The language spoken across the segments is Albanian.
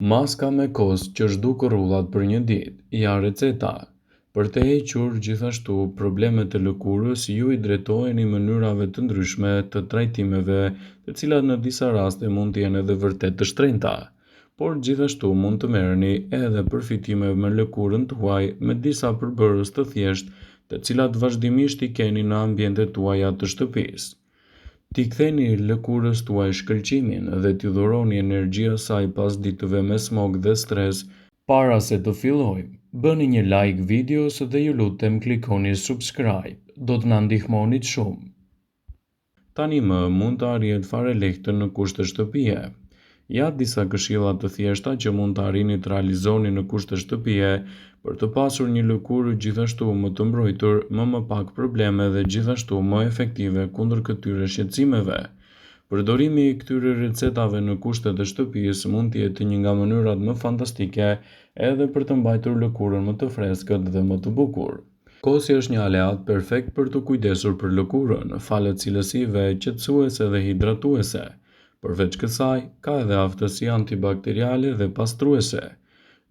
Maska me kos që zhduk rrullat për një ditë, ja receta. Për të hequr gjithashtu problemet e lëkurës, ju i drejtoheni mënyrave të ndryshme të trajtimeve, të cilat në disa raste mund të jenë edhe vërtet të shtrenjta, por gjithashtu mund të merreni edhe përfitime me lëkurën tuaj me disa përbërës të thjeshtë, të cilat vazhdimisht i keni në ambientet tuaja të shtëpisë. T'i ktheni lëkurës tuaj shkëlqimin dhe t'i dhuroni energji asaj pas ditëve me smog dhe stres. Para se të fillojmë, bëni një like videos dhe ju lutem klikoni subscribe, do të na ndihmonit shumë. Tani më mund të arrihet fare lehtën në kushte shtëpie. Ja disa këshilla të thjeshta që mund të arrini të realizoni në kushte shtëpie për të pasur një lëkurë gjithashtu më të mbrojtur, më pak probleme dhe gjithashtu më efektive kundër këtyre shqetësimeve. Përdorimi i këtyre recetave në kushtet e shtëpisë mund të jetë një nga mënyrat më fantastike edhe për të mbajtur lëkurën më të freskët dhe më të bukur. Kosi është një aleat perfekt për të kujdesur për lëkurën, falet cilësive qetësuese dhe hidratuese. Përveç kësaj, ka edhe aftësi antibakteriale dhe pastruese,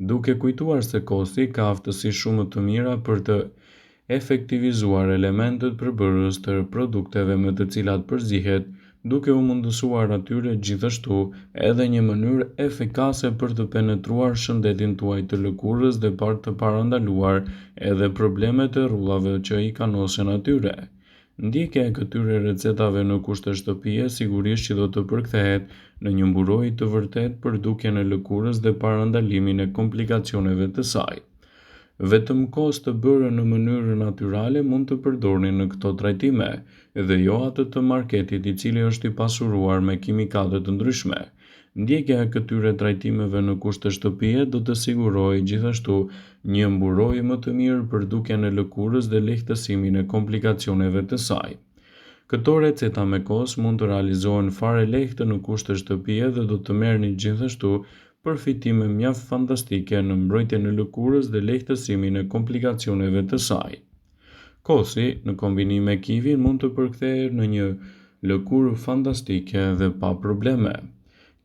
duke kujtuar se kosi ka aftësi shumë të mira për të efektivizuar elementet përbërës të produkteve me të cilat përzihet, duke u mundësuar atyre gjithashtu edhe një mënyrë efikase për të penetruar shëndetin tuaj të lëkurës dhe për të parandaluar edhe problemet e rrullave që i kanosen atyre. Ndjekja e këtyre recetave në kushte shtëpie sigurisht që do të përkthehet në një mburojë të vërtet për dukjen e lëkurës dhe parandalimin e komplikacioneve të saj. Vetëm kos të bërë në mënyrë natyrale mund të përdorni në këto trajtime, dhe jo atë të marketit i cili është i pasuruar me kimikate të ndryshme. Ndjekja e këtyre trajtimeve në kushte shtëpie do të sigurojë gjithashtu një mburojë më të mirë për dukjen e lëkurës dhe lehtësimin e komplikacioneve të saj. Këto receta me kos mund të realizohen fare lehtë në kushte shtëpie dhe do të merrni gjithashtu përfitime mjaft fantastike në mbrojtjen e lëkurës dhe lehtësimin e komplikacioneve të saj. Kosi, në kombinim me kivin, mund të përkthehet në një lëkurë fantastike dhe pa probleme.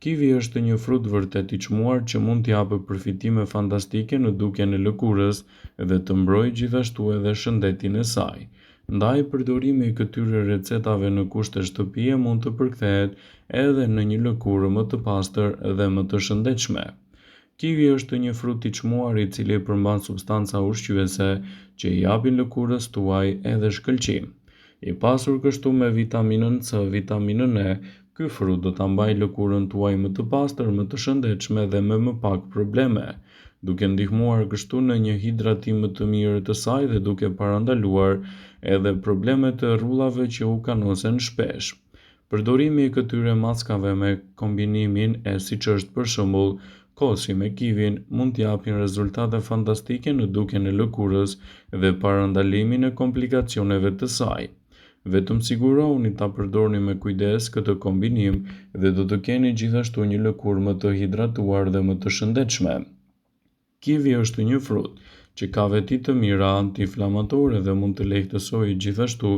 Kivi është një frut vërtet i çmuar që mund t'i japë përfitime fantastike në dukjen e lëkurës dhe të mbrojë gjithashtu edhe shëndetin e saj. Ndaj përdorimi i këtyre recetave në kushte shtëpie mund të përkthehet edhe në një lëkurë më të pastër dhe më të shëndetshme. Kivi është një frut i çmuar i cili përmban substanca ushqyese që i japin lëkurës tuaj edhe shkëlqim. I pasur kështu me vitaminën C, vitaminën E, ky frut do ta mbajë lëkurën tuaj më të pastër, më të shëndetshme dhe me më pak probleme, duke ndihmuar kështu në një hidratim më të mirë të saj dhe duke parandaluar edhe problemet e rrullave që u kanosen shpesh. Përdorimi i këtyre maskave me kombinimin e siç është për shembull kosi me kivin mund të japin rezultate fantastike në dukjen e lëkurës dhe parandalimin e komplikacioneve të saj. Vetëm sigurohuni ta përdorni me kujdes këtë kombinim dhe do të keni gjithashtu një lëkurë më të hidratuar dhe më të shëndetshme. Kivi është një frut që ka veti të mira antiinflamatore dhe mund të lehtësojë gjithashtu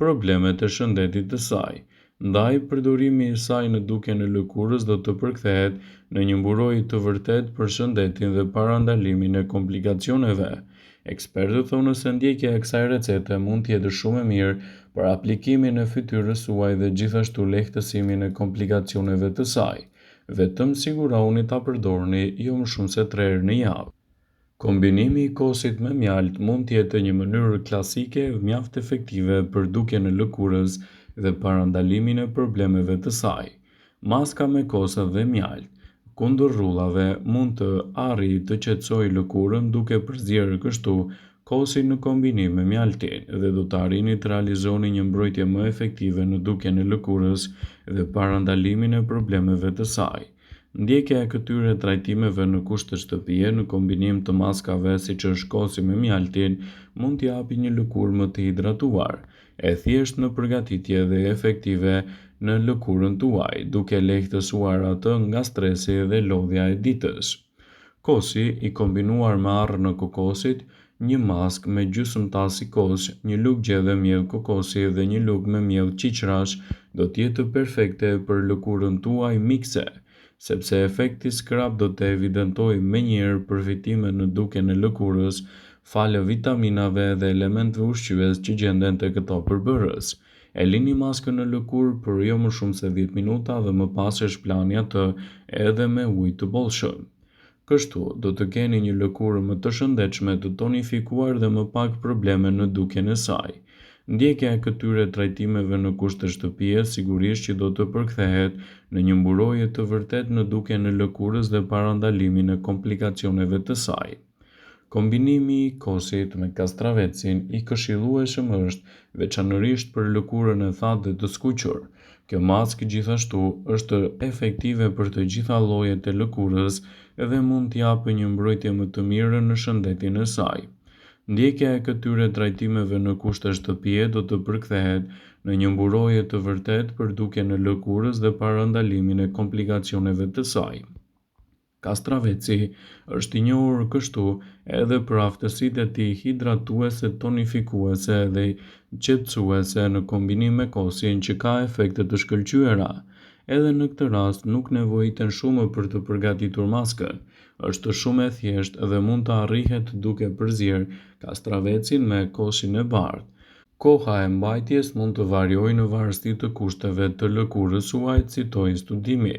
problemet e shëndetit të saj. Ndaj, përdorimi i saj në dukjen e lëkurës do të përkthehet në një mburojë të vërtet për shëndetin dhe parandalimin e komplikacioneve. Ekspertët thonë se ndjekja e kësaj recete mund të jetë shumë e mirë për aplikimin e fytyrës suaj dhe gjithashtu lehtësimin e komplikacioneve të saj. Vetëm sigurohuni ta përdorni jo më shumë se 3 herë në javë. Kombinimi i kosit me mjalt mund të jetë një mënyrë klasike mjaft efektive për dukjen e lëkurës dhe parandalimin e problemeve të saj. Maska me kos dhe mjalt kundër rrullave mund të arrijë të qetësojë lëkurën duke përzier kështu kosin në kombinim me mjaltin dhe do të arrini të realizoni një mbrojtje më efektive në dukjen e lëkurës dhe parandalimin e problemeve të saj. Ndjekja e këtyre trajtimeve në kushte shtëpie në kombinim të maskave siç është kosi me mjaltin mund t'i japë një lëkurë më të hidratuar, e thjeshtë në përgatitje dhe efektive në lëkurën tuaj, duke lehtësuar atë nga stresi dhe lodhja e ditës. Kosi i kombinuar me arrën e kokosit, një mask me gjysmë tas sikos, një lugë gjedhe miell kokosi dhe një lugë me miell qiqrash do të jetë perfekte për lëkurën tuaj mikse. sepse efekti scrub do të evidentojë menjëherë përfitime në dukjen e lëkurës, falë vitaminave dhe elementeve ushqyes që gjenden te këto përbërës. E lini maskën në lëkurë për jo më shumë se 10 minuta dhe më pas e shplani atë edhe me ujë të bollshëm. Kështu do të keni një lëkurë më të shëndetshme, të tonifikuar dhe më pak probleme në dukjen e saj. Ndjekja e këtyre trajtimeve në kushte shtëpie sigurisht që do të përkthehet në një mburojje të vërtet në dukjen e lëkurës dhe parandalimin e komplikacioneve të saj. Kombinimi i kosit me kastravecin i këshillueshëm është, veçanërisht për lëkurën e thatë dhe të skuqur. Kjo maskë gjithashtu është efektive për të gjitha llojet e lëkurës dhe mund t'i japë një mbrojtje më të mirë në shëndetin e saj. Ndjekja e këtyre trajtimeve në kushte shtëpie do të përkthehet në një mburojje të vërtet për dukjen e lëkurës dhe parandalimin e komplikacioneve të saj. Kastraveci është i njohur kështu edhe për aftësitë e tij hidratuese, tonifikuese dhe qetësuese në kombinim me kosin që ka efekte të shkëlqyera. Edhe në këtë rast nuk nevojiten shumë për të përgatitur maskën. Është shumë e thjeshtë dhe mund të arrihet duke përzier kastravecin me kosin e bardhë. Koha e mbajtjes mund të variojë në varësi të kushteve të lëkurës suaj, citoi studimi.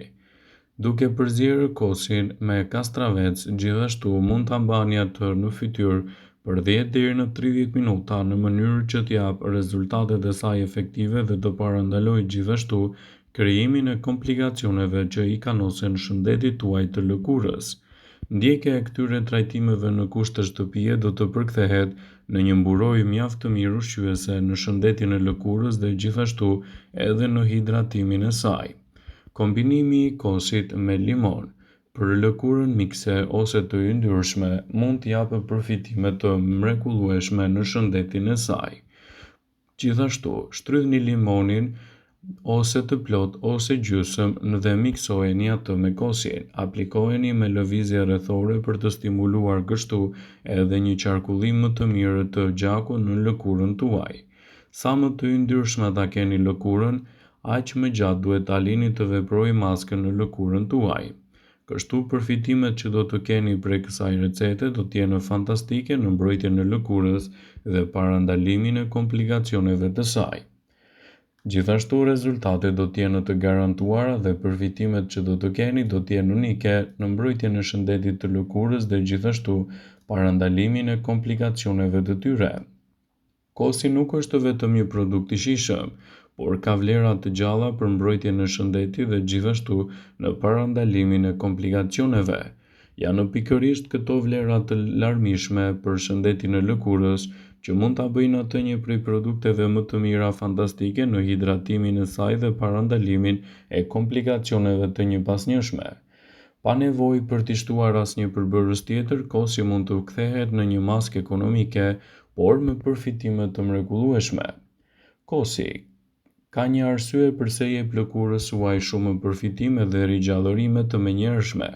Duke përzierë kosin me kastravec, gjithashtu mund ta mbani atë në fytyrë për 10 deri në 30 minuta në mënyrë që t'japë rezultatet e saj efektive dhe të parandalojë gjithashtu krijimin e komplikacioneve që i kanosen shëndetit tuaj të lëkurës. Ndjekja e këtyre trajtimeve në kushte shtëpie do të përkthehet në një mburojë mjaft të mirë ushqyese në shëndetin e lëkurës dhe gjithashtu edhe në hidratimin e saj. Kombinimi i kosit me limon për lëkurën mikse ose të yndyrshme mund t'i japë përfitime të mrekullueshme në shëndetin e saj. Gjithashtu, shtrydhni limonin ose të plot ose gjysëm dhe miksojeni atë me kosin. Aplikojeni me lëvizje rrethore për të stimuluar kështu edhe një qarkullim më të mirë të gjakut në lëkurën tuaj. Sa më të yndyrshme ta keni lëkurën, aq më gjatë duhet ta lini të veprojë maskën në lëkurën tuaj. Kështu përfitimet që do të keni prej kësaj recete do të jenë fantastike në mbrojtjen e lëkurës dhe parandalimin e komplikacioneve të saj. Gjithashtu rezultatet do të jenë të garantuara dhe përfitimet që do të keni do të jenë unike në mbrojtjen e shëndetit të lëkurës dhe gjithashtu parandalimin e komplikacioneve të tyre. Kosi nuk është vetëm një produkt i shijshëm, por ka vlera të gjalla për mbrojtjen e shëndetit dhe gjithashtu në parandalimin e komplikacioneve. Janë pikërisht këto vlera të larmishme për shëndetin e lëkurës që mund ta bëjnë atë një prej produkteve më të mira fantastike në hidratimin e saj dhe parandalimin e komplikacioneve të njëpasnjëshme. Pa nevojë për t'i shtuar asnjë përbërës tjetër, kosi mund të kthehet në një maskë ekonomike, por me përfitime të mrekullueshme. Kosi ka një arsye pse jep lëkurës suaj shumë përfitime dhe rigjallërime të menjëhershme.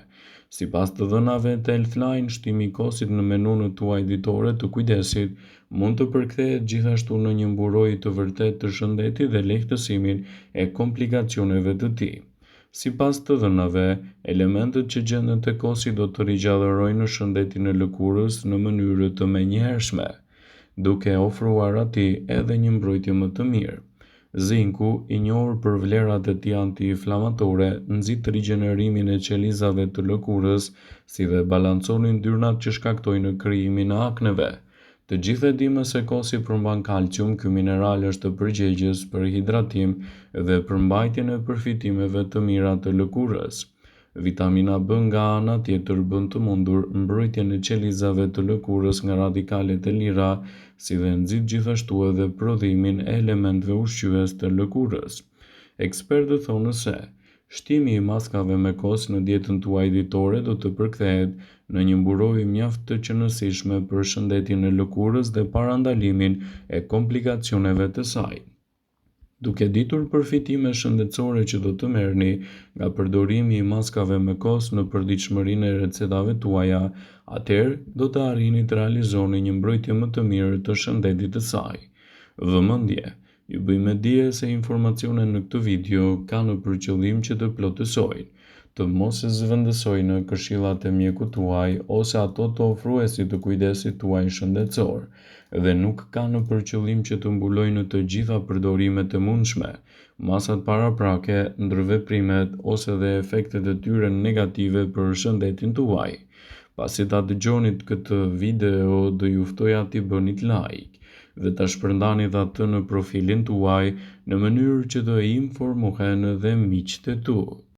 Sipas të dhënave të Healthline, shtimi i kosit në menun tuaj ditore të kujdesit mund të përkthehet gjithashtu në një mburojë të vërtetë të shëndetit dhe lehtësimin e komplikacioneve të tij. Sipas të dhënave, elementët që gjenden te kosi do të rigjallërojnë shëndetin e lëkurës në mënyrë të menjëhershme, duke ofruar atij edhe një mbrojtje më të mirë. Zinku, i njohur për vlerat e tij anti-inflamatore, nxit rigjenerimin e qelizave të lëkurës, si dhe balancon yndyrnat që shkaktojnë krijimin e akneve. Të gjithë e dimë se kosi përmban kalcium, ky mineral është përgjegjës për hidratim dhe përmbajtjen e përfitimeve të mira të lëkurës. Vitamina B nga ana tjetër bën të mundur mbrojtjen e qelizave të lëkurës nga radikalet e lira, si dhe nxit gjithashtu edhe prodhimin e elementeve ushqyes të lëkurës. Ekspertët thonë se shtimi i maskave me kos në dietën tuaj ditore do të përkthehet në një mburojë mjaft të qëndrueshme për shëndetin e lëkurës dhe parandalimin e komplikacioneve të saj. Duke ditur përfitime shëndetësore që do të merrni nga përdorimi i maskave me kos në përditshmërinë e recetave tuaja, atëherë do të arrini të realizoni një mbrojtje më të mirë të shëndetit të saj. Vëmendje, ju bëjmë dije se informacionet në këtë video kanë për qëllim që të plotësojnë, të mos e zëvendësojnë këshillat e mjekut tuaj ose ato të ofruesit të kujdesit tuaj shëndetësor, dhe nuk kanë për qëllim që të mbulojnë të gjitha përdorimet e mundshme, masat paraprake, ndërveprimet ose dhe efektet e tyre negative për shëndetin tuaj. Pasi ta dëgjonit këtë video, do ju ftoja t'i bënit like dhe ta shpërndanit atë në profilin tuaj në mënyrë që të informohen dhe miqtë e tu.